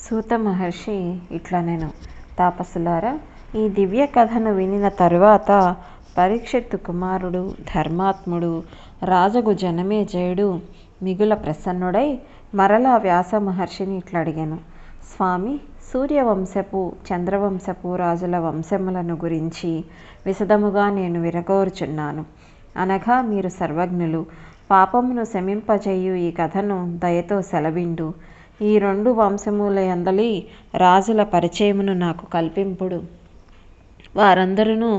సూత మహర్షి ఇట్లా నేను తాపసులారా, ఈ దివ్య కథను వినిన తరువాత పరీక్షిత్తు కుమారుడు ధర్మాత్ముడు రాజగు జనమేజయుడు మిగుల ప్రసన్నుడై మరలా వ్యాస మహర్షిని ఇట్లా అడిగాను. స్వామి, సూర్యవంశపు చంద్రవంశపు రాజుల వంశములను గురించి విశదముగా నేను విరగోరుచున్నాను. అనగా మీరు సర్వజ్ఞులు, పాపమును శమింపజేయు ఈ కథను దయతో సెలవిండు. ఈ రెండు వంశముల యందలి రాజుల పరిచయమును నాకు కల్పింపుడు. వారందరూ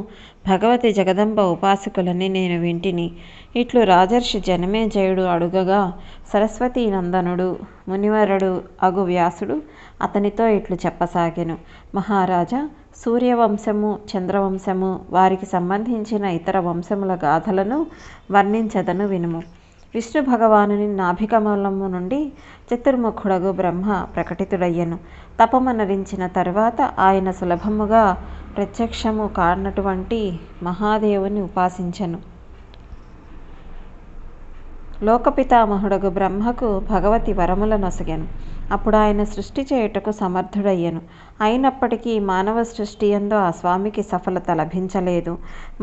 భగవతి జగదంబ ఉపాసకులని నేను వింటిని. ఇట్లు రాజర్షి జనమేజయుడు అడుగగా సరస్వతీ నందనుడు మునివరుడు అగు వ్యాసుడు అతనితో ఇట్లు చెప్పసాగెను. మహారాజా, సూర్యవంశము చంద్రవంశము వారికి సంబంధించిన ఇతర వంశముల గాథలను వర్ణించదను వినుము. విష్ణు భగవానుని నాభికమలము నుండి చతుర్ముఖుడగు బ్రహ్మ ప్రకటితుడయ్యను. తపమనరించిన తరువాత ఆయన సులభముగా ప్రత్యక్షము కానటువంటి మహాదేవుని ఉపాసించెను. లోకపితామహుడగు బ్రహ్మకు భగవతి వరముల నొసగెను. అప్పుడు ఆయన సృష్టి చేయుటకు సమర్థుడయ్యను. అయినప్పటికీ మానవ సృష్టి యందు ఆ స్వామికి సఫలత లభించలేదు.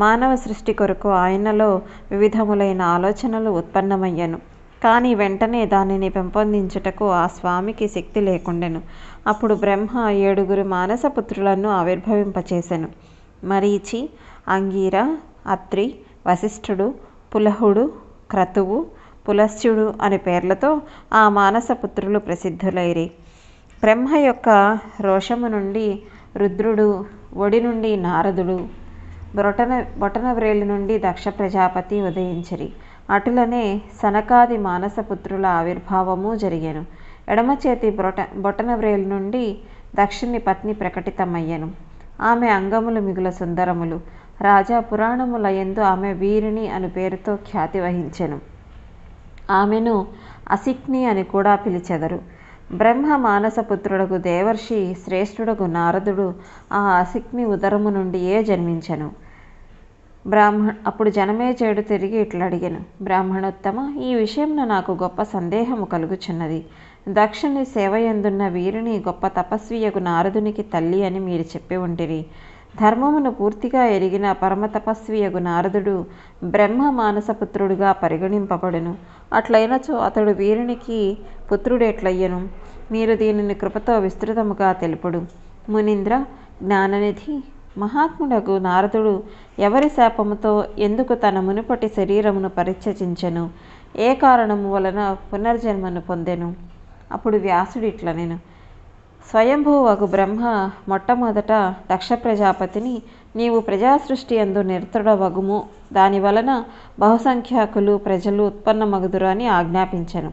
మానవ సృష్టి కొరకు ఆయనలో వివిధములైన ఆలోచనలు ఉత్పన్నమయ్యను. కానీ వెంటనే దానిని పెంపొందించుటకు ఆ స్వామికి శక్తి లేకుండెను. అప్పుడు బ్రహ్మ 7 మానసపుత్రులను ఆవిర్భవింపచేసెను. మరీచి, అంగీర, అత్రి, వశిష్ఠుడు, పులహుడు, క్రతువు, పులస్త్యుడు అని పేర్లతో ఆ మానసపుత్రులు ప్రసిద్ధులైరి. బ్రహ్మ యొక్క రోషము నుండి రుద్రుడు, ఒడి నుండి నారదుడు, బొటనవ్రేలి నుండి దక్ష ప్రజాపతి ఉదయించిరి. అటులనే సనకాది మానసపుత్రుల ఆవిర్భావము జరిగెను. ఎడమచేతి బొటనవ్రేలి నుండి దక్షుని పత్ని ప్రకటితమయ్యెను. ఆమె అంగములు మిగుల సుందరములు. రాజా పురాణముల యందు ఆమె వీరిణి అను పేరుతో ఖ్యాతి వహించెను. ఆమెను అసిక్ని అని కూడా పిలిచెదరు. బ్రహ్మ మానసపుత్రుడగు దేవర్షి శ్రేష్ఠుడగు నారదుడు ఆ అసిక్ని ఉదరము నుండియే జన్మించెను. అప్పుడు జనమేజయుడు తిరిగి ఇట్లా అడిగెను. బ్రాహ్మణోత్తమ, ఈ విషయంలో నాకు గొప్ప సందేహము కలుగుచున్నది. దక్షుని సేవయందున్న వీరిని గొప్ప తపస్వియగు నారదునికి తల్లి అని మీరు చెప్పి ఉంటిరి. ధర్మమును పూర్తిగా ఎరిగిన పరమ తపస్వియగు నారదుడు బ్రహ్మ మానసపుత్రుడుగా పరిగణింపబడును. అట్లయినచో అతడు వీరునికి పుత్రుడెట్లయ్యను? మీరు దీనిని కృపతో విస్తృతముగా తెలుపుడు. మునీంద్ర, జ్ఞాననిధి, మహాత్ముడగు నారదుడు ఎవరి శాపముతో ఎందుకు తన మునుపటి శరీరమును పరిత్యజించెను? ఏ కారణము వలన పునర్జన్మను పొందెను? అప్పుడు వ్యాసుడు ఇట్లనెను. స్వయంభువగు బ్రహ్మ మొట్టమొదట దక్ష ప్రజాపతిని, నీవు ప్రజాసృష్టి యందు నిరతుడవగుము, దానివలన బహుసంఖ్యాకులు ప్రజలు ఉత్పన్నమగుదురు అని ఆజ్ఞాపించెను.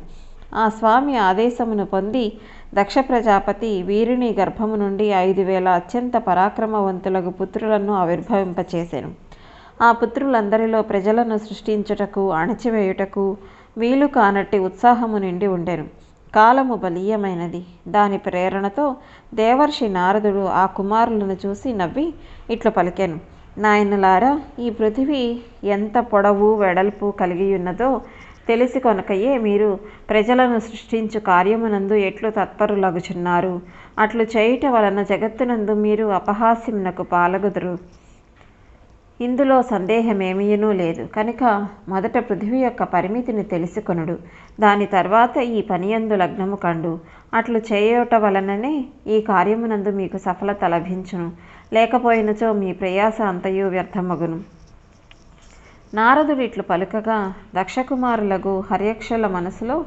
ఆ స్వామి ఆదేశమును పొంది దక్ష ప్రజాపతి వీరిని గర్భము నుండి 5000 అత్యంత పరాక్రమవంతులకు పుత్రులను ఆవిర్భవింపచేసెను. ఆ పుత్రులందరిలో ప్రజలను సృష్టించుటకు అణచివేయుటకు వీలు కానట్టి ఉత్సాహము నిండి ఉండెను. కాలము బలీయమైనది. దాని ప్రేరణతో దేవర్షి నారదుడు ఆ కుమారులను చూసి నవ్వి ఇట్లు పలికెను. నాయనలారా, ఈ పృథివీ ఎంత పొడవు వెడల్పు కలిగియున్నదో తెలిసి కొనకయే మీరు ప్రజలను సృష్టించు కార్యమునందు ఎట్లు తత్పరులగుచున్నారు. అట్లు చేయుట వలన జగత్తునందు మీరు అపహాస్యమునకు పాలగుదురు. ఇందులో సందేహమేమీనూ లేదు. కనుక మొదట పృథివీ యొక్క పరిమితిని తెలుసుకొనుడు. దాని తర్వాత ఈ పనియందు లగ్నము కండు. అట్లు చేయుట వలననే ఈ కార్యమునందు మీకు సఫలత లభించును. లేకపోయినచో మీ ప్రయాస అంతయు వ్యర్థమగును. నారదుడు ఇట్లు పలుకగా దక్షకుమారులకు హర్యక్షుల మనసులో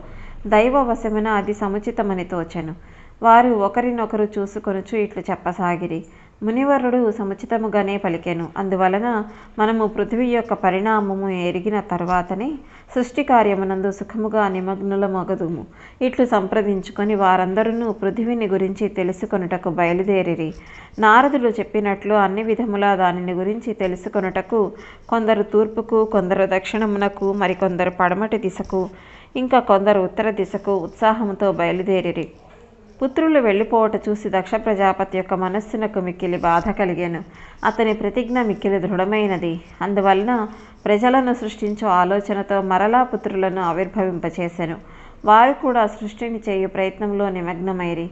దైవవశమున అది సముచితమని తోచెను. వారు ఒకరినొకరు చూసుకొనుచు ఇట్లు చెప్పసాగిరి. మునివరుడు సముచితముగానే పలికెను. అందువలన మనము పృథివీ యొక్క పరిణామము ఎరిగిన తరువాతనే సృష్టి కార్యమునందు సుఖముగా నిమగ్నులమగుదుము. ఇట్లు సంప్రదించుకొని వారందరూ పృథివిని గురించి తెలుసుకొనుటకు బయలుదేరిరి. నారదుడు చెప్పినట్లు అన్ని విధములా దానిని గురించి తెలుసుకొనుటకు కొందరు తూర్పుకు, కొందరు దక్షిణమునకు, మరికొందరు పడమటి దిశకు, ఇంకా కొందరు ఉత్తర దిశకు ఉత్సాహముతో బయలుదేరిరి. పుత్రులు వెళ్ళిపోవట చూసి దక్ష ప్రజాపతి యొక్క మనస్సునకు మిక్కిలి బాధ కలిగెను. అతని ప్రతిజ్ఞ మిక్కిలి దృఢమైనది. అందువలన ప్రజలను సృష్టించు ఆలోచనతో మరలా పుత్రులను ఆవిర్భవింపచేసెను. వారు కూడా సృష్టిని చేయు ప్రయత్నంలో నిమగ్నమైరి.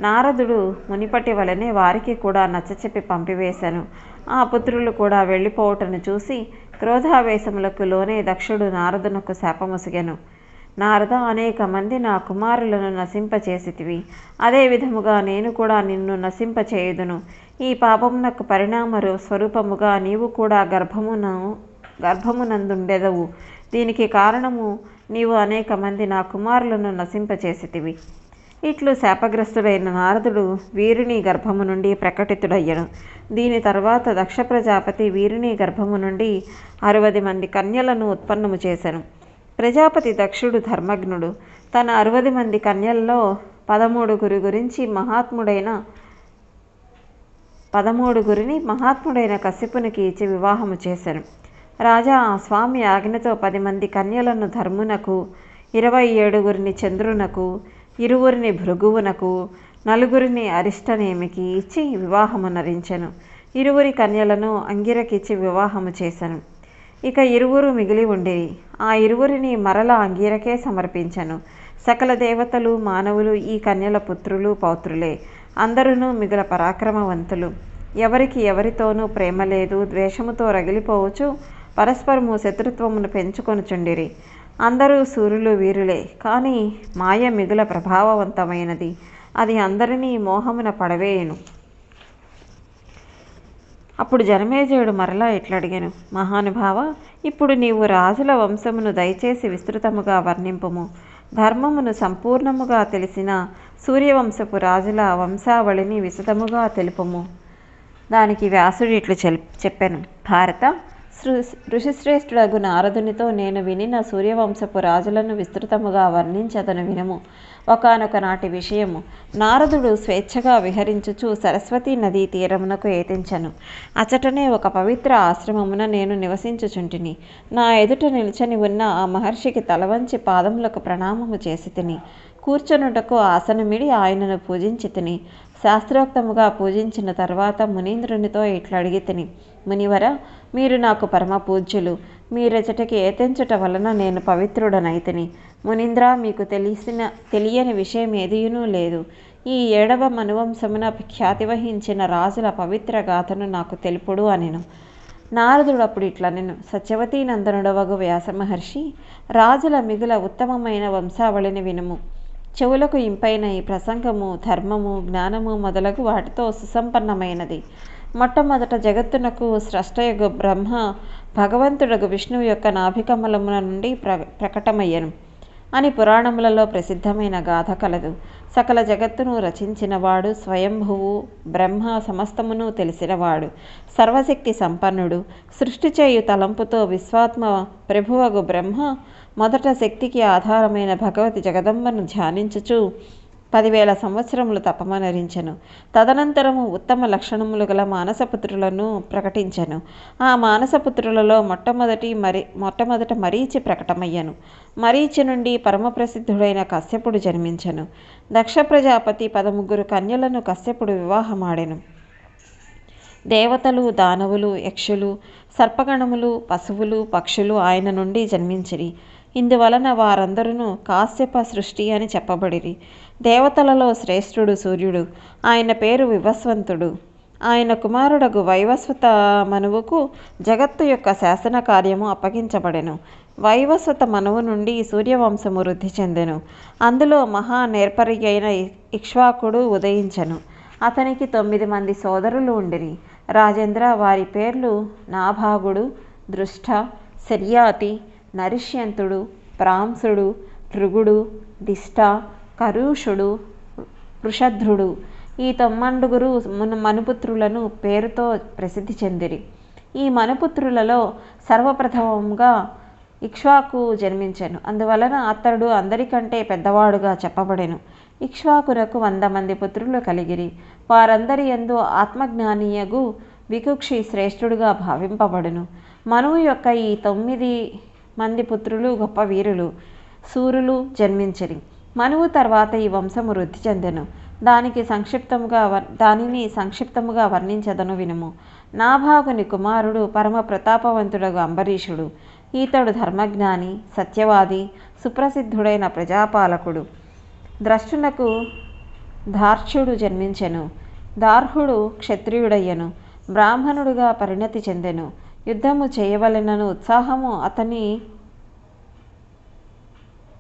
నారదుడు మునిపటి వలనే వారికి కూడా నచ్చచెప్పి పంపివేశాను. ఆ పుత్రులు కూడా వెళ్ళిపోవటను చూసి క్రోధావేశములకు లోనే దక్షుడు నారదునకు శాపముసిగెను. నారద, అనేక మంది నా కుమారులను నశింపచేసితివి. అదే విధముగా నేను కూడా నిన్ను నశింపచేయుదును. ఈ పాపమునకు పరిణామ స్వరూపముగా నీవు కూడా గర్భమునందుండెదవు. దీనికి కారణము నీవు అనేక మంది నా కుమారులను నశింపచేసితివి. ఇట్లు శాపగ్రస్తుడైన నారదుడు వీరుని గర్భము నుండి ప్రకటితుడయ్యను. దీని తర్వాత దక్ష ప్రజాపతి వీరుని గర్భము నుండి 60 మంది కన్యలను ఉత్పన్నము చేశాను. ప్రజాపతి దక్షుడు ధర్మజ్ఞుడు. తన 60 మంది కన్యల్లో 13 గురిని మహాత్ముడైన కశ్యపునికి ఇచ్చి వివాహము చేశాను. రాజా, ఆ స్వామి ఆజ్ఞతో 10 మంది కన్యలను ధర్మునకు, 27 చంద్రునకు, 2 భృగువునకు, 4 అరిష్టనేమికి ఇచ్చి వివాహము నరించెను. 2 కన్యలను అంగిరకిచ్చి వివాహము చేశాను. ఇక 2 మిగిలి ఉండిరి. ఆ 2 మరల అంగీరకే సమర్పించెను. సకల దేవతలు, మానవులు ఈ కన్యల పుత్రులు, పౌత్రులే. అందరూ మిగుల పరాక్రమవంతులు. ఎవరికి ఎవరితోనూ ప్రేమ లేదు. ద్వేషముతో రగిలిపోవచ్చు పరస్పరము శత్రుత్వమును పెంచుకొనుచుండిరి. అందరూ సూర్యులు, వీరులే. కానీ మాయ మిగుల ప్రభావవంతమైనది. అది అందరినీ మోహమున పడవేయును. అప్పుడు జనమేజయుడు మరలా ఇట్లడిగెను. మహానుభావ, ఇప్పుడు నీవు రాజుల వంశమును దయచేసి విస్తృతముగా వర్ణింపుము. ధర్మమును సంపూర్ణముగా తెలిసిన సూర్యవంశపు రాజుల వంశావళిని విశదముగా తెలుపుము. దానికి వ్యాసుడు ఇట్లు చెప్పెను. భారత, ఋషిశ్రేష్ఠుడగు నారదునితో నేను వినిన సూర్యవంశపు రాజులను విస్తృతముగా వర్ణించదను వినుము. ఒకానొక నాటి విషయము. నారదుడు స్వేచ్ఛగా విహరించుచు సరస్వతీ నదీ తీరమునకు ఏతించెను. అచటనే ఒక పవిత్ర ఆశ్రమమున నేను నివసించుచుంటిని. నా ఎదుట నిల్చని ఉన్న ఆ మహర్షికి తలవంచి పాదములకు ప్రణామము చేసి తిని, కూర్చొనుటకు ఆసనమిడి ఆయనను పూజించి తిని, శాస్త్రోక్తముగా పూజించిన తర్వాత మునీంద్రునితో ఇట్లడిగి తిని. మునివర, మీరు నాకు పరమ పూజ్యులు. మీరెచటకి ఏతించుట వలన నేను పవిత్రుడనైతిని. మునీంద్ర, మీకు తెలియని విషయం ఏదియునూ లేదు. ఈ 7వ మనువంశమున ఖ్యాతి వహించిన రాజుల పవిత్ర గాథను నాకు తెలుపుడు అనెను. నారదుడు అప్పుడు ఇట్లనెను. సత్యవతీ నందనుడవగు వ్యాస మహర్షి, రాజుల మిగుల ఉత్తమమైన వంశావళిని వినుము. చెవులకు ఇంపైన ఈ ప్రసంగము ధర్మము, జ్ఞానము మొదలగు వాటితో సుసంపన్నమైనది. మొట్టమొదట జగత్తునకు స్రష్టయగు బ్రహ్మ భగవంతుడగు విష్ణువు యొక్క నాభికమలమున నుండి ప్రకటమయ్యను అని పురాణములలో ప్రసిద్ధమైన గాథ కలదు. సకల జగత్తును రచించినవాడు స్వయంభువు బ్రహ్మ, సమస్తమును తెలిసినవాడు, సర్వశక్తి సంపన్నుడు. సృష్టి చేయు తలంపుతో విశ్వాత్మ ప్రభువగు బ్రహ్మ మొదట శక్తికి ఆధారమైన భగవతి జగదంబను ధ్యానించుచు 10,000 సంవత్సరములు తపమనరించెను. తదనంతరము ఉత్తమ లక్షణములు గల మానసపుత్రులను ప్రకటించెను. ఆ మానసపుత్రులలో మొట్టమొదట మరీచి ప్రకటమయ్యను. మరీచి నుండి పరమప్రసిద్ధుడైన కశ్యపుడు జన్మించెను. దక్ష ప్రజాపతి 13 కన్యలను కశ్యపుడు వివాహమాడెను. దేవతలు, దానవులు, యక్షులు, సర్పగణములు, పశువులు, పక్షులు ఆయన నుండి జన్మించిరి. ఇందువలన వారందరూ కాశ్యప సృష్టి అని చెప్పబడిరి. దేవతలలో శ్రేష్ఠుడు సూర్యుడు. ఆయన పేరు వివస్వంతుడు. ఆయన కుమారుడగు వైవస్వత మనువుకు జగత్తు యొక్క శాసన కార్యము అప్పగించబడెను. వైవస్వత మనువు నుండి సూర్యవంశము వృద్ధి చెందెను. అందులో మహా నేర్పరి అయిన ఇక్ష్వాకుడు ఉదయించెను. అతనికి 9 మంది సోదరులు ఉండిరి. రాజేంద్ర, వారి పేర్లు నాభాగుడు, దృష్ట, శర్యాతి, నరిష్యంతుడు, ప్రాంసుడు, భృగుడు, దిష్ట, కరూషుడు, వృషధ్రుడు. ఈ 9 మనుపుత్రులను పేరుతో ప్రసిద్ధి చెందిరి. ఈ మనుపుత్రులలో సర్వప్రథమంగా ఇక్ష్వాకు జన్మించెను. అందువలన అతడు అందరికంటే పెద్దవాడుగా చెప్పబడెను. ఇక్ష్వాకునకు 100 మంది పుత్రులు కలిగిరి. వారందరి యందు ఆత్మజ్ఞానియగు వికుక్షి శ్రేష్ఠుడుగా భావింపబడును. మనువు యొక్క ఈ 9 మంది పుత్రులు గొప్ప వీరులు, సూరులు జన్మించిరి. మనువు తర్వాత ఈ వంశము వృద్ధి చెందెను. దానిని సంక్షిప్తముగా వర్ణించదను వినుము. నాభాగుని కుమారుడు పరమ ప్రతాపవంతుడగు అంబరీషుడు. ఈతడు ధర్మజ్ఞాని, సత్యవాది, సుప్రసిద్ధుడైన ప్రజాపాలకుడు. ద్రష్టునకు దార్చుడు జన్మించెను. దార్హుడు క్షత్రియుడయ్యను. బ్రాహ్మణుడుగా పరిణతి చెందెను. యుద్ధము చేయవలెనను ఉత్సాహము అతని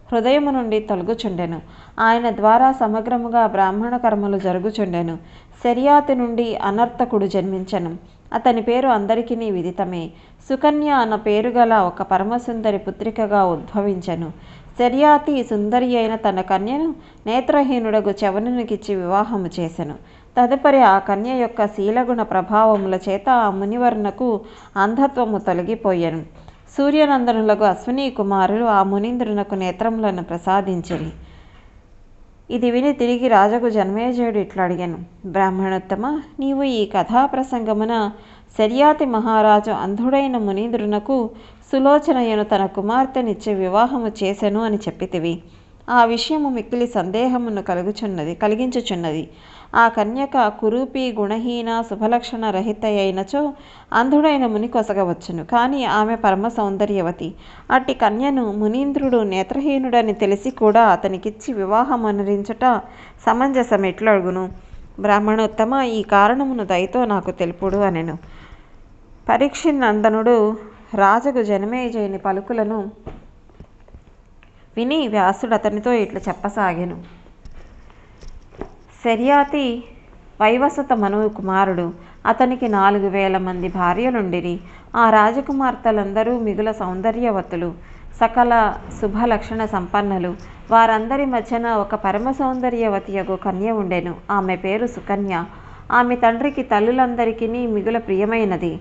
హృదయము నుండి తొలగుచుండెను. ఆయన ద్వారా సమగ్రముగా బ్రాహ్మణ కర్మలు జరుగుచుండెను. శర్యాతి నుండి అనర్థకుడు జన్మించెను. అతని పేరు అందరికీ విదితమే. సుకన్య అన్న పేరు గల ఒక పరమసుందరి పుత్రికగా ఉద్భవించెను. శర్యాతి సుందరి అయిన తన కన్యను నేత్రహీనుడగు చవనునికిచ్చి వివాహము చేసెను. తదుపరి ఆ కన్య యొక్క శీలగుణ ప్రభావముల చేత ఆ మునివర్ణకు అంధత్వము తొలగిపోయెను. సూర్యనందనులకు అశ్విని కుమారులు ఆ మునీంద్రునకు నేత్రములను ప్రసాదించిరి. ఇది విని తిరిగి రాజుకు జనమేజయుడు ఇట్లా అడిగాను: బ్రాహ్మణోత్తమ, నీవు ఈ కథా ప్రసంగమున శర్యాతి మహారాజు అంధుడైన మునీంద్రునకు సులోచనయను తన కుమార్తెనిచ్చే వివాహము చేసెను అని చెప్పితివి. ఆ విషయము మిక్కిలి సందేహమును కలిగించుచున్నది. ఆ కన్యక కురూపి గుణహీన శుభలక్షణ రహిత అయినచో అంధుడైన ముని కొసగవచ్చును. కానీ ఆమె పరమ సౌందర్యవతి. అట్టి కన్యను మునీంద్రుడు నేత్రహీనుడని తెలిసి కూడా అతనికిచ్చి వివాహం అనురించుట సమంజసమెట్లగును? బ్రాహ్మణోత్తమ, ఈ కారణమును దయతో నాకు తెలుపుడు అనెను. పరీక్షినందనుడు రాజుకు జనమేజయుని పలుకులను విని వ్యాసుడు అతనితో ఇట్లు చెప్పసాగెను: శర్యాతి వైవస్వత మనువు కుమారుడు. అతనికి 4000 మంది భార్యలుండిరి. ఆ రాజకుమార్తెలందరూ మిగుల సౌందర్యవతులు, సకల శుభలక్షణ సంపన్నులు. వారందరి మధ్యన ఒక పరమ సౌందర్యవతియగు కన్య ఉండెను. ఆమె పేరు సుకన్య. ఆమె తండ్రికి తల్లులందరికీ మిగుల ప్రియమైనది,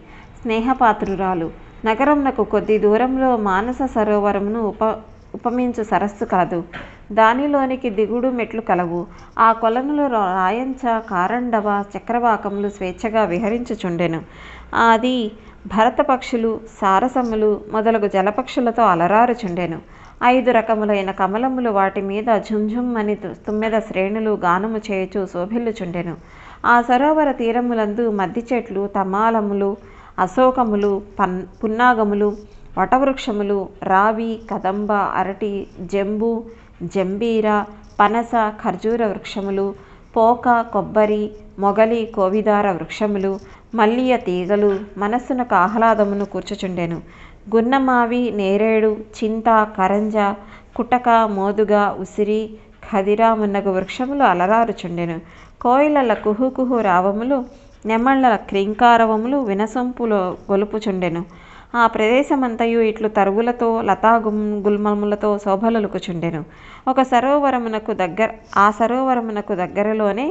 స్నేహపాత్రురాలు. నగరంనకు కొద్ది దూరంలో మానస సరోవరమును ఉపమించు సరస్సు కలదు. దానిలోనికి దిగుడు మెట్లు కలవు. ఆ కొలనులో రాయంచ, కారండవ, చక్రవాకములు స్వేచ్ఛగా విహరించుచుండెను. అది భరత పక్షులు, సారసములు మొదలగు జలపక్షులతో అలరారుచుండెను. 5 రకములైన కమలములు వాటి మీద ఝుంఝుమ్మని తుమ్మెద శ్రేణులు గానము చేయుచు శోభిల్లుచుండెను. ఆ సరోవర తీరములందు మద్ది చెట్లు, తమాలములు, అశోకములు, పున్నాగములు, వటవృక్షములు, రావి, కదంబ, అరటి, జంబు, జంబీర, పనస, ఖర్జూర వృక్షములు, పోక, కొబ్బరి, మొగలి, కోవిదార వృక్షములు, మల్లియ తీగలు మనస్సునకు ఆహ్లాదమును కూర్చుచుండెను. గున్నమావి, నేరేడు, చింత, కరంజ, కుటక, మోదుగ, ఉసిరి, ఖదిర మున్నగు వృక్షములు అలరారుచుండెను. కోయిలల కుహుకుహు రావములు, నెమళ్ల క్రీంకారవములు వినసొంపులో గొలుపుచుండెను. ఆ ప్రదేశమంతయు ఇట్లు తరువులతో లతాగుల్మములతో శోభలొలుకుచుండెను. ఆ సరోవరమునకు దగ్గరలోనే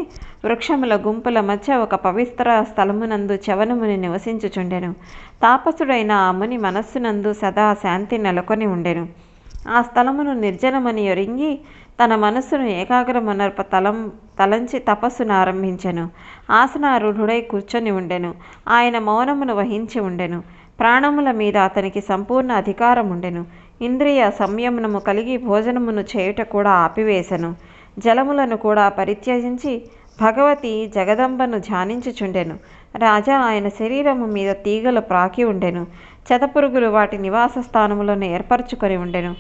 వృక్షముల గుంపుల మధ్య ఒక పవిత్ర స్థలమునందు చవనముని నివసించుచుండెను. తాపసుడైన ఆ ముని మనస్సునందు సదా శాంతి నెలకొని ఉండెను. ఆ స్థలమును నిర్జనమని యొరింగి తన మనస్సును ఏకాగ్రమనర్ప తలంచి తపస్సును ఆరంభించెను. ఆసనారూఢుడై కూర్చొని ఉండెను. ఆయన మౌనమును వహించి ఉండెను. ప్రాణముల మీద అతనికి సంపూర్ణ అధికారం ఉండెను. ఇంద్రియ సంయమనము కలిగి భోజనమును చేయుట కూడా ఆపివేశను. జలములను కూడా పరిత్యజించి భగవతి జగదంబను ధ్యానించుచుండెను. రాజా ఆయన శరీరము మీద తీగలు ప్రాకి ఉండెను. చెదపురుగులు వాటి నివాస స్థానములను ఏర్పరచుకొని ఉండెను.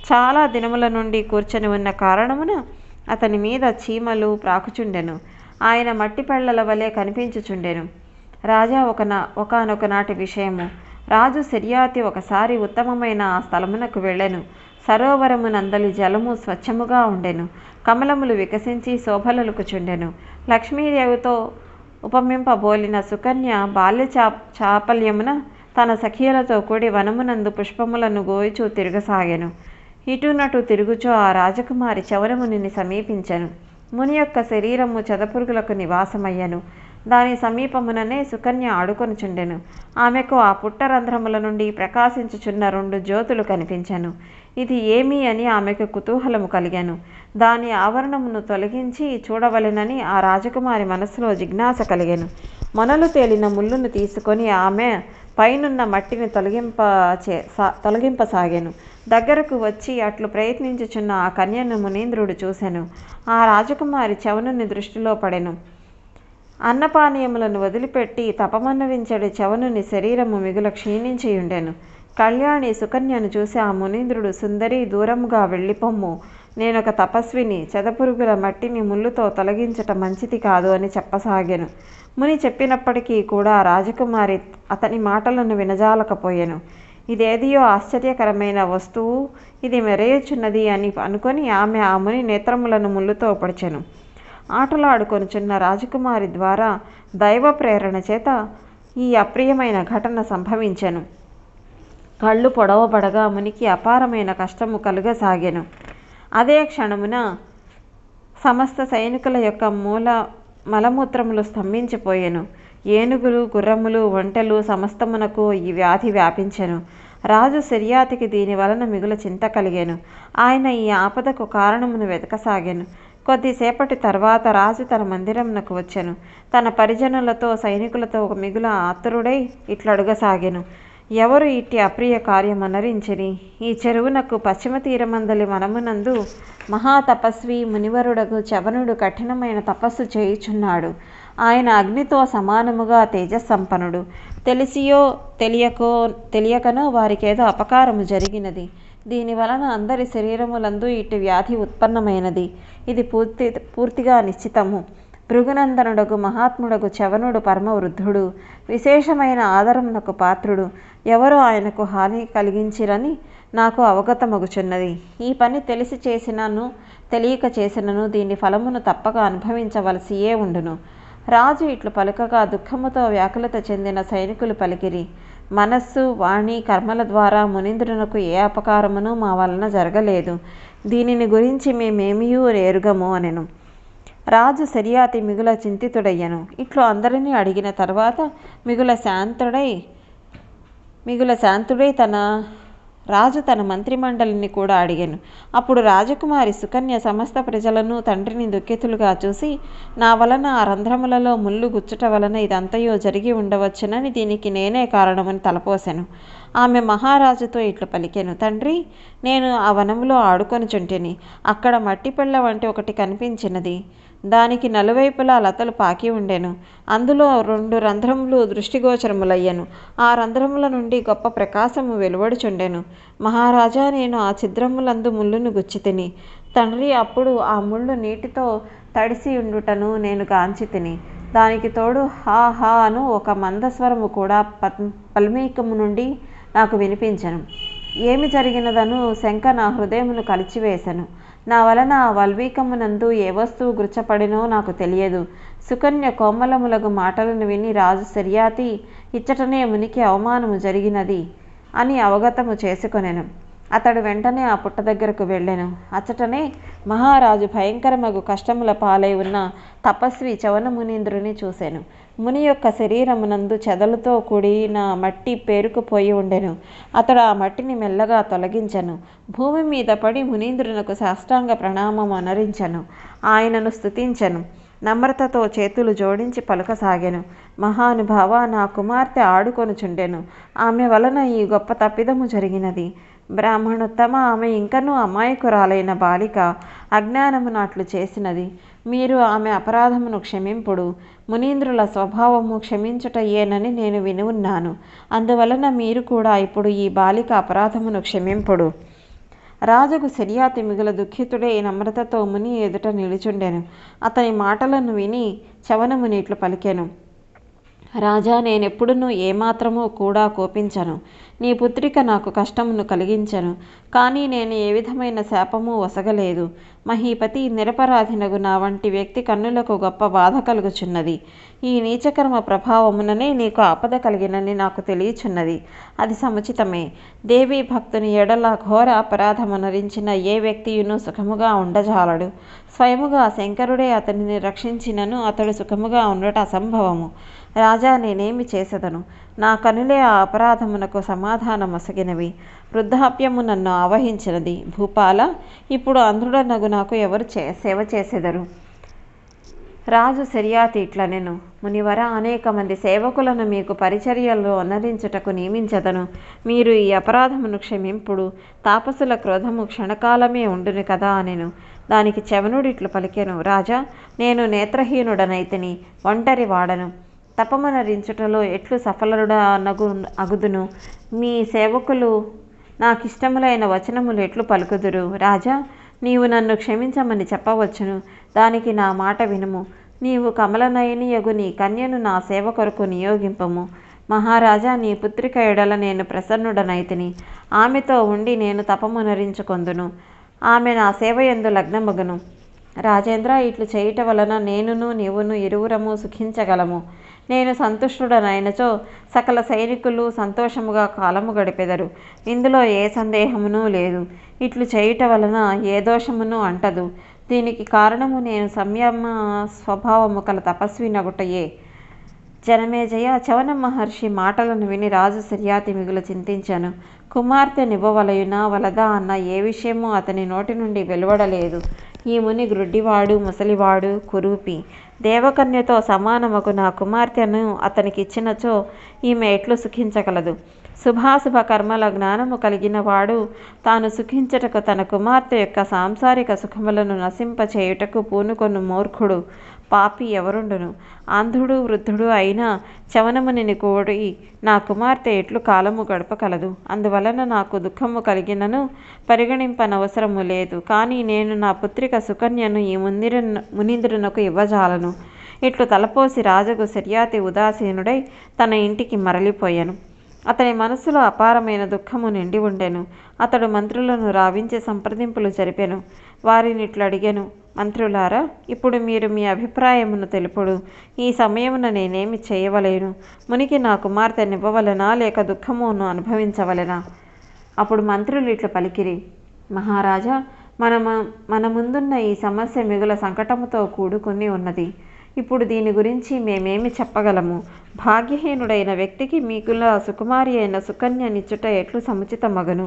చాలా దినముల నుండి కూర్చొని ఉన్న కారణమున అతని మీద చీమలు ప్రాకుచుండెను. ఆయన మట్టి పెళ్లల వలె కనిపించుచుండెను. రాజా ఒకానొక నాటి విషయము. రాజు శర్యాతి ఒకసారి ఉత్తమమైన ఆ స్థలమునకు వెళ్ళెను. సరోవరమునందలి జలము స్వచ్ఛముగా ఉండెను. కమలములు వికసించి శోభలొలుకుచుండెను. లక్ష్మీదేవితో ఉపమింపబోలిన సుకన్య బాల్య చాపల్యమున తన సఖియలతో కూడి వనమునందు పుష్పములను గోయిచూ తిరగసాగెను. ఇటునటు తిరుగుచూ ఆ రాజకుమారి చవనమునిని సమీపించెను. ముని యొక్క శరీరము చెదపురుగులకు నివాసమయ్యను. దాని సమీపముననే సుకన్య ఆడుకొనుచుండెను. ఆమెకు ఆ పుట్టరంధ్రముల నుండి ప్రకాశించుచున్న 2 జ్యోతులు కనిపించెను. ఇది ఏమి అని ఆమెకు కుతూహలము కలిగెను. దాని ఆవరణమును తొలగించి చూడవలెనని ఆ రాజకుమారి మనస్సులో జిజ్ఞాస కలిగెను. మొనలు తేలిన ముళ్ళును తీసుకొని ఆమె పైనున్న మట్టిని తొలగింపసాగెను. దగ్గరకు వచ్చి అట్లు ప్రయత్నించుచున్న ఆ కన్యను మునీంద్రుడు చూసెను. ఆ రాజకుమారి చవనుని దృష్టిలో పడెను. అన్నపానీయములను వదిలిపెట్టి తపమన్నవించడి చవనుని శరీరము మిగుల క్షీణించియుండెను. కళ్యాణి సుకన్యను చూసి ఆ మునీంద్రుడు, సుందరి, దూరముగా వెళ్ళిపొమ్ము, నేనొక తపస్విని, చెదపురుగుల మట్టిని ముళ్ళుతో తొలగించటం మంచిది కాదు అని చెప్పసాగాను. ముని చెప్పినప్పటికీ కూడా రాజకుమారి అతని మాటలను వినజాలకపోయాను. ఇదేదియో ఆశ్చర్యకరమైన వస్తువు, ఇది మెరయుచున్నది అని అనుకొని ఆమె ఆ ముని నేత్రములను ముళ్ళుతో పొడిచెను. ఆటలాడుకొనుచున్న రాజకుమారి ద్వారా దైవ ప్రేరణ చేత ఈ అప్రియమైన ఘటన సంభవించెను. కళ్ళు పొడవబడగా మునికి అపారమైన కష్టము కలుగసాగెను. అదే క్షణమున సమస్త సైనికుల యొక్క మలమూత్రములు స్తంభించిపోయెను. ఏనుగులు, గుర్రములు, ఒంటెలు సమస్తమునకు ఈ వ్యాధి వ్యాపించెను. రాజు సిర్యాతికి దీని వలన మిగుల చింత కలిగెను. ఆయన ఈ ఆపదకు కారణమును వెతకసాగాను. కొద్దిసేపటి తర్వాత రాజు తన మందిరమునకు వచ్చెను. తన పరిజనులతో సైనికులతో మిగుల ఆతురుడై ఇట్లడుగసాగెను. ఎవరు ఇట్టి అప్రియ కార్యమనరించిరి? ఈ చెరువునకు పశ్చిమ తీరమందలి వనమునందు మహాతపస్వి మునివరుడగు చవనుడు కఠినమైన తపస్సు చేయుచున్నాడు. ఆయన అగ్నితో సమానముగా తేజస్సంపన్నుడు. తెలిసియో తెలియకనో వారికేదో అపకారము జరిగినది. దీని వలన అందరి శరీరములందు ఇటు వ్యాధి ఉత్పన్నమైనది. ఇది పూర్తిగా నిశ్చితము. భృగునందనుడగు మహాత్ముడగు చవనుడు పరమవృద్ధుడు, విశేషమైన ఆదరమునకు పాత్రుడు. ఎవరో ఆయనకు హాని కలిగించిరని నాకు అవగతమగుచున్నది. ఈ పని తెలిసి చేసినను తెలియక చేసినను దీని ఫలమును తప్పక అనుభవించవలసియే ఉండును. రాజు ఇట్లు పలుకగా దుఃఖముతో వ్యాకులత చెందిన సైనికులు పలికిరి, మనస్సు, వాణి, కర్మల ద్వారా మునీంద్రునకు ఏ అపకారమును మా వలన జరగలేదు. దీనిని గురించి మేమేమియూ ఎరుగము అనెను. రాజు సిర్యాతి మిగుల చింతితుడయ్యను. ఇట్లు అందరినీ అడిగిన తర్వాత మిగుల శాంతుడై రాజు తన మంత్రిమండలిని కూడా అడిగాను. అప్పుడు రాజకుమారి సుకన్య సమస్త ప్రజలను తండ్రిని దుఃఖితులుగా చూసి, నా వలన ఆ రంధ్రములలో ముళ్ళు గుచ్చుట వలన ఇదంతయో జరిగి ఉండవచ్చునని, దీనికి నేనే కారణమని తలపోసెను. ఆమె మహారాజుతో ఇట్లు పలికెను, తండ్రి, నేను ఆ వనములో ఆడుకొనుచుంటిని. అక్కడ మట్టి పిళ్ళ వంటి ఒకటి కనిపించినది. దానికి నలువైపులా లతలు పాకి ఉండెను. అందులో 2 రంధ్రములు దృష్టిగోచరములయ్యను. ఆ రంధ్రముల నుండి గొప్ప ప్రకాశము వెలువడుచుండెను. మహారాజా, నేను ఆ ఛిద్రములందు ముళ్ళును గుచ్చితిని. తండ్రి, అప్పుడు ఆ ముళ్ళు నీటితో తడిసి ఉండుటను నేను గాంచితిని. దానికి తోడు హా హా అను ఒక మందస్వరము కూడా పల్మీకము నుండి నాకు వినిపించెను. ఏమి జరిగినదను శంక నా హృదయమును కలిచివేశను. నా వలన ఆ వల్మీకమునందు ఏ వస్తువు గుచ్చపడినో నాకు తెలియదు. సుకన్య కోమలములగు మాటలను విని రాజు సిర్యాతి ఇచ్చటనే మునికి అవమానము జరిగినది అని అవగతము చేసుకొనెను. అతడు వెంటనే ఆ పుట్ట దగ్గరకు వెళ్ళెను. అచ్చటనే మహారాజు భయంకరమగు కష్టముల పాలై ఉన్న తపస్వి చవన మునీంద్రుని చూసెను. ముని యొక్క శరీరమునందు చెదలతో కూడిన మట్టి పేరుకుపోయి ఉండెను. అతడు ఆ మట్టిని మెల్లగా తొలగించెను. భూమి మీద పడి మునీంద్రునకు సాష్టాంగ ప్రణామం అనరించెను. ఆయనను స్తుతించెను. నమ్రతతో చేతులు జోడించి పలుకసాగెను. మహానుభావ, నా కుమార్తె ఆడుకొనుచుండెను. ఆమె వలన ఈ గొప్ప తప్పిదము జరిగినది. బ్రాహ్మణోత్తమ, ఆమె ఇంకనూ అమాయకురాలైన బాలిక, అజ్ఞానమున అట్లు చేసినది. మీరు ఆమె అపరాధమును క్షమింపుడు. మునీంద్రుల స్వభావము క్షమించుటయేనని నేను విని ఉన్నాను. అందువలన మీరు కూడా ఇప్పుడు ఈ బాలిక అపరాధమును క్షమింపుడు. రాజుకు సిర్యాతి మిగుల దుఃఖితుడై నమ్రతతో ముని ఎదుట నిలుచుండెను. అతని మాటలను విని చవనముని ఇట్లు పలికెను, రాజా, నేనెప్పుడునూ ఏమాత్రమూ కూడా కోపించను. నీ పుత్రిక నాకు కష్టమును కలిగించను. కానీ నేను ఏ విధమైన శాపము వసగలేదు. మహీపతి, నిరపరాధినగు నా వంటి వ్యక్తి కన్నులకు గొప్ప బాధ కలుగుచున్నది. ఈ నీచకర్మ ప్రభావముననే నీకు ఆపద కలిగినని నాకు తెలియచున్నది. అది సముచితమే. దేవీ భక్తుని ఎడల ఘోర అపరాధమనరించిన ఏ వ్యక్తియును సుఖముగా ఉండజాలడు. స్వయముగా శంకరుడే అతనిని రక్షించినను అతడు సుఖముగా ఉండట అసంభవము. రాజా, నేనేమి చేసెదను? నా కనులే ఆ అపరాధమునకు సమాధానమొసగినవి. వృద్ధాప్యము నన్ను ఆవహించినది. భూపాల, ఇప్పుడు అంధుడనగు నాకు ఎవరు సేవ చేసెదరు? రాజు సిర్యాతి ఇట్లనెను, మునివర, అనేక మంది సేవకులను మీకు పరిచర్యలో అనరించుటకు నియమించదను. మీరు ఈ అపరాధమును క్షమింపుడు. తాపసుల క్రోధము క్షణకాలమే ఉండును కదా అనెను. దానికి చవనుడిట్లు పలికెను, రాజా, నేను నేత్రహీనుడనైతిని, ఒంటరి వాడను. తపమనరించుటలో ఎట్లు అగుదును? మీ సేవకులు నాకిష్టములైన వచనములు ఎట్లు పలుకుదురు? రాజా, నీవు నన్ను క్షమించమని చెప్పవచ్చును. దానికి నా మాట వినుము. నీవు కమలనయనియగు నీ కన్యను నా సేవ కొరకు నియోగింపము. మహారాజా, నీ పుత్రిక ఎడల నేను ప్రసన్నుడనైతిని. ఆమెతో ఉండి నేను తపమునరించుకొందును. ఆమె నా సేవయందు లగ్నమగును. రాజేంద్ర, ఇట్లు చేయుట వలన నేనును నీవును ఇరువురము సుఖించగలము. నేను సంతుష్టుడనైనచో సకల సైనికులు సంతోషముగా కాలము గడిపెదరు. ఇందులో ఏ సందేహమునూ లేదు. ఇట్లు చేయుట వలన ఏ దోషమును అంటదు. దీనికి కారణము నేను సంయమ స్వభావము కల తపస్వినగుటయే. జనమేజయ, చవన మహర్షి మాటలను విని రాజు శర్యాతి మిగులు చింతించాను. కుమార్తె నివ్వవలయునా వలదా అన్న ఏ విషయమూ అతని నోటి నుండి వెలువడలేదు. ఈ ముని గ్రుడ్డివాడు, ముసలివాడు, కురూపి. దేవకన్యతో సమానమగు నా కుమార్తెను అతనికిచ్చినచో ఈమె ఎట్లు సుఖించగలదు? శుభాశుభ కర్మల జ్ఞానము కలిగిన వాడు తాను సుఖించుటకు తన కుమార్తె యొక్క సాంసారిక సుఖములను నశింపచేయుటకు పూనుకొను మూర్ఖుడు, పాపి ఎవరుండును? అంధుడు, వృద్ధుడు అయిన చవనమునిని కూడి నా కుమార్తె ఎట్లు కాలము గడపగలదు? అందువలన నాకు దుఃఖము కలిగినను పరిగణింపనవసరము లేదు. కానీ నేను నా పుత్రిక సుకన్యను ఈ మునీంద్రునకు ఇవ్వజాలను. ఇట్లు తలపోసి రాజుకు శర్యాతి ఉదాసీనుడై తన ఇంటికి మరలిపోయాను. అతని మనస్సులో అపారమైన దుఃఖము నిండి ఉండెను. అతడు మంత్రులను రావించి సంప్రదింపులు జరిపెను. వారినిట్లు అడిగెను, మంత్రులారా, ఇప్పుడు మీరు మీ అభిప్రాయమును తెలుపుడు. ఈ సమయమున నేనేమి చేయవలేను? మునికి నా కుమార్తెనివ్వవలెనా, లేక దుఃఖమును అనుభవించవలెనా? అప్పుడు మంత్రులు ఇట్లు పలికిరి, మహారాజా, మన ముందున్న ఈ సమస్య మిగుల సంకటముతో కూడుకుని ఉన్నది. ఇప్పుడు దీని గురించి మేమేమి చెప్పగలము? భాగ్యహీనుడైన వ్యక్తికి మిగుల సుకుమారి అయిన సుకన్యనిచ్చుట ఎట్లు సముచితమగను?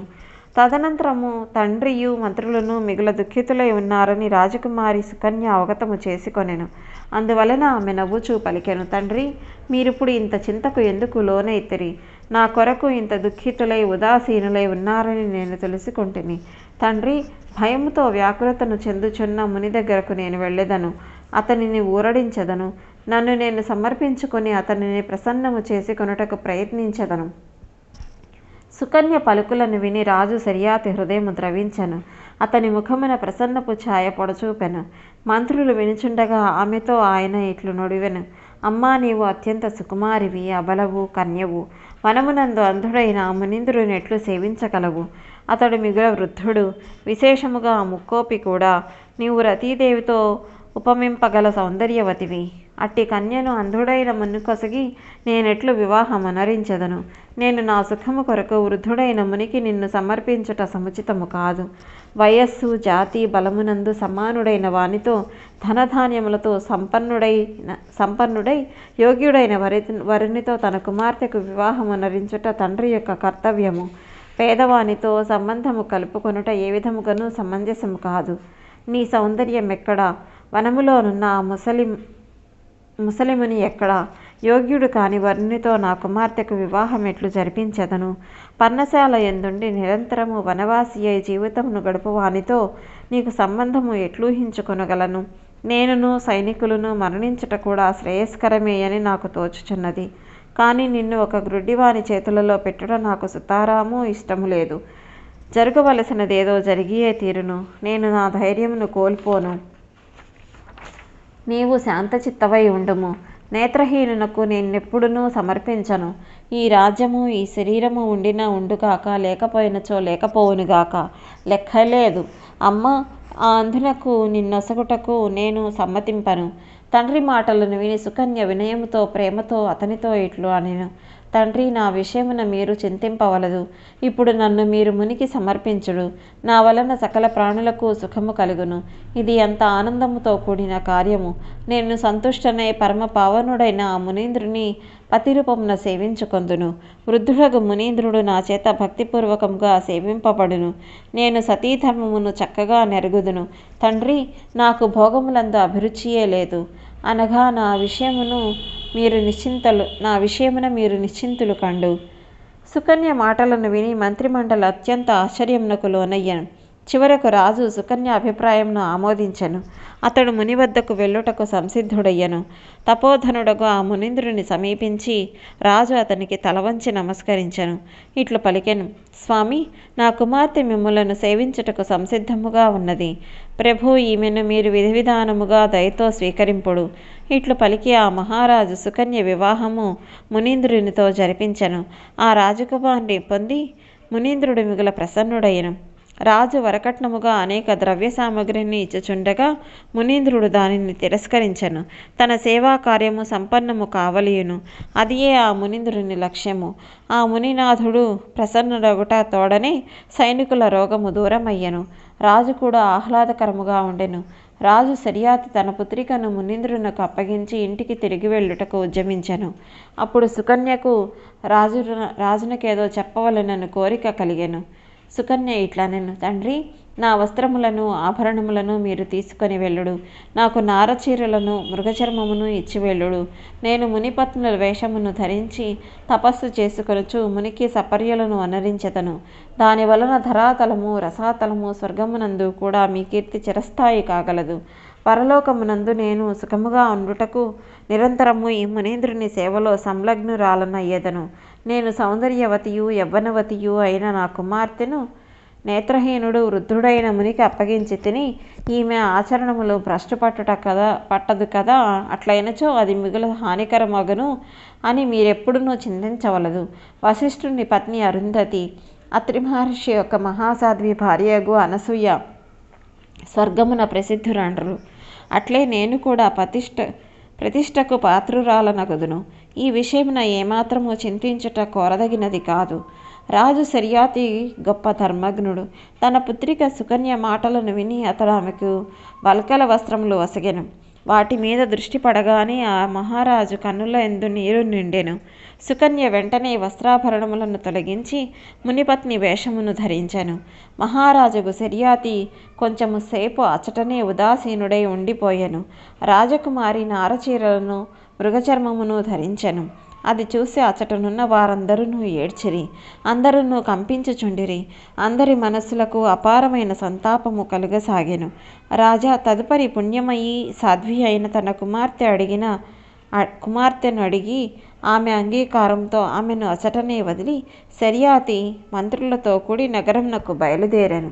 తదనంతరము తండ్రియు మంత్రులను మిగుల దుఃఖితులై ఉన్నారని రాజకుమారి సుకన్య అవగతము చేసుకొనెను. అందువలన ఆమె నవ్వుచూ పలికెను, తండ్రి, మీరిప్పుడు ఇంత చింతకు ఎందుకు లోనైతిరి? నా కొరకు ఇంత దుఃఖితులై ఉదాసీనులై ఉన్నారని నేను తెలుసుకుంటుని. తండ్రి, భయముతో వ్యాకులతను చెందుచున్న ముని దగ్గరకు నేను వెళ్ళెదను. అతనిని ఊరడించెదను. నన్ను నేను సమర్పించుకొని అతనిని ప్రసన్నము చేసుకొనుటకు ప్రయత్నించెదను. సుకన్య పలుకులను విని రాజు శర్యాతి హృదయము ద్రవించెను. అతని ముఖమున ప్రసన్నపు ఛాయ పొడచూపెను. మంత్రులు వినుచుండగా ఆమెతో ఆయన ఇట్లు నొడివెను, అమ్మా, నీవు అత్యంత సుకుమారివి, అబలవు, కన్యవు. వనమునందు అంధుడైన మునీంద్రుని ఎట్లు సేవించగలవు? అతడు మిగుల వృద్ధుడు, విశేషముగా ముక్కోపి కూడా. నీవు రతీదేవితో ఉపమింపగల సౌందర్యవతివి. అట్టి కన్యను అంధుడైన మునికొసగి నేనెట్లు వివాహమనరించెదను? నేను నా సుఖము కొరకు వృద్ధుడైన మునికి నిన్ను సమర్పించుట సముచితము కాదు. వయస్సు, జాతి, బలమునందు సమానుడైన వానితో ధనధాన్యములతో సంపన్నుడై యోగ్యుడైన వరునితో తన కుమార్తెకు వివాహమనరించుట తండ్రి యొక్క కర్తవ్యము. పేదవానితో సంబంధము కలుపుకొనుట ఏ విధముగానూ సమంజసము కాదు. నీ సౌందర్యం ఎక్కడా? వనములోనున్న ఆ ముసలిముని ఎక్కడా? యోగ్యుడు కాని వరునితో నా కుమార్తెకు వివాహం ఎట్లు జరిపించెదను? పర్ణశాల యందుండి నిరంతరము వనవాసి అయి జీవితమును గడుపువానితో నీకు సంబంధము ఎట్లూహించుకొనగలను? నేనును సైనికులను మరణించుట కూడా శ్రేయస్కరమే అని నాకు తోచుచున్నది. కానీ నిన్ను ఒక గ్రుడ్డివాని చేతులలో పెట్టుట నాకు సుతారాము ఇష్టము లేదు. జరగవలసినదేదో జరిగియే తీరును. నేను నా ధైర్యమును కోల్పోను. నీవు శాంతచిత్తవై ఉండుము. నేత్రహీనునకు నేనెప్పుడునూ సమర్పించను. ఈ రాజ్యము, ఈ శరీరము ఉండినా ఉండుగాక, లేకపోయినచో లేకపోవునుగాక, లెక్కలేదు. అమ్మ, ఆ అంధునకు నిన్నొసగుటకు నేను సమ్మతింపను. తండ్రి మాటలను విని సుకన్య వినయముతో ప్రేమతో అతనితో ఇట్లు అనెను, తండ్రి, నా విషయమున మీరు చింతింపవలదు. ఇప్పుడు నన్ను మీరు మునికి సమర్పించుడు. నా వలన సకల ప్రాణులకు సుఖము కలుగును. ఇది ఎంత ఆనందముతో కూడిన కార్యము. నేను సంతుష్టనై పరమ పావనుడైన ఆ మునీంద్రుని పతిరూపమున సేవించుకొందును. వృద్ధుడగు మునీంద్రుడు నా చేత భక్తిపూర్వకముగా సేవింపబడును. నేను సతీధర్మమును చక్కగా నెరుగుదును. తండ్రి, నాకు భోగములందు అభిరుచియే లేదు. అనగా నా విషయమున మీరు నిశ్చింతులు కండు. సుకన్య మాటలను విని మంత్రిమండలి అత్యంత ఆశ్చర్యమునకు లోనయ్యను. చివరకు రాజు సుకన్య అభిప్రాయంను ఆమోదించెను. అతడు ముని వద్దకు వెళ్ళుటకు సంసిద్ధుడయ్యను. తపోధనుడగు ఆ మునీంద్రుని సమీపించి రాజు అతనికి తలవంచి నమస్కరించెను. ఇట్లు పలికెను: స్వామి, నా కుమార్తె మిమ్ములను సేవించుటకు సంసిద్ధముగా ఉన్నది. ప్రభు, ఈమెను మీరు విధి విధానముగా దయతో స్వీకరింపుడు. ఇట్లు పలికి ఆ మహారాజు సుకన్య వివాహము మునీంద్రునితో జరిపించెను. ఆ రాజకుమార్ని పొంది మునీంద్రుడు మిగుల ప్రసన్నుడయ్యను. రాజు వరకట్నముగా అనేక ద్రవ్య సామగ్రిని ఇచ్చుచుండగా మునీంద్రుడు దానిని తిరస్కరించెను. తన సేవా కార్యము సంపన్నము కావలియును. అదియే ఆ మునీంద్రుని లక్ష్యము. ఆ మునినాథుడు ప్రసన్నుడగుట తోడనే సైనికుల రోగము దూరమయ్యను. రాజు కూడా ఆహ్లాదకరముగా ఉండెను. రాజు శర్యాతి తన పుత్రికను మునీంద్రునకు అప్పగించి ఇంటికి తిరిగి వెళ్ళుటకు ఉద్యమించెను. అప్పుడు సుకన్యకు రాజునకేదో చెప్పవలెనని కోరిక కలిగెను. సుకన్య ఇట్లనెను: తండ్రి, నా వస్త్రములను ఆభరణములను మీరు తీసుకొని వెళ్ళుడు. నాకు నారచీరలను మృగచర్మమును ఇచ్చి వెళ్ళుడు. నేను మునిపత్నుల వేషమును ధరించి తపస్సు చేసుకొనుచు మునికి సపర్యలను అనరించెదను. దానివలన ధరాతలము రసాతలము స్వర్గమునందు కూడా మీ కీర్తి చిరస్థాయి కాగలదు. పరలోకమునందు నేను సుఖముగా ఉండుటకు నిరంతరము ఈ మునీంద్రుని సేవలో సంలగ్నురాలనయ్యేదను. నేను సౌందర్యవతియు యవ్వనవతియు అయిన నా కుమార్తెను నేత్రహీనుడు వృద్ధుడైన మునికి అప్పగించి తిని ఈమె ఆచరణములు భ్రష్టు పట్టదు కదా, అట్లయినచో అది మిగుల హానికరమగును అని మీరెప్పుడునూ చింతించవలదు. వశిష్ఠుని పత్ని అరుంధతి, అత్రి మహర్షి యొక్క మహాసాధ్వి భార్యగు అనసూయ స్వర్గమున ప్రసిద్ధురాండ్రు. అట్లే నేను కూడా ప్రతిష్టకు పాత్రురాలనగుదును. ఈ విషయమున ఏమాత్రము చింతించుట కోరదగినది కాదు. రాజు శర్యాతి గొప్ప ధర్మజ్ఞుడు. తన పుత్రిక సుకన్య మాటలను విని అతడు ఆమెకు వల్కల వస్త్రములు వసగెను. వాటి మీద దృష్టి పడగానే ఆ మహారాజు కన్నుల ఎందు నీరు నిండెను. సుకన్య వెంటనే వస్త్రాభరణములను తొలగించి మునిపత్ని వేషమును ధరించెను. మహారాజుకు శర్యాతి కొంచెము సేపు అచటనే ఉదాసీనుడై ఉండిపోయెను. రాజకుమారి నారచీరలను మృగచర్మమును ధరించెను. అది చూసి అచటనున్న వారందరూ ఏడ్చిరి. అందరూ కంపించుచుండిరి. అందరి మనస్సులకు అపారమైన సంతాపము కలుగసాగెను. రాజా తదుపరి పుణ్యమయీ సాధ్వి అయిన తన కుమార్తెను అడిగి ఆమె అంగీకారంతో ఆమెను అచటనే వదిలి శర్యాతి మంత్రులతో కూడి నగరమునకు బయలుదేరాను.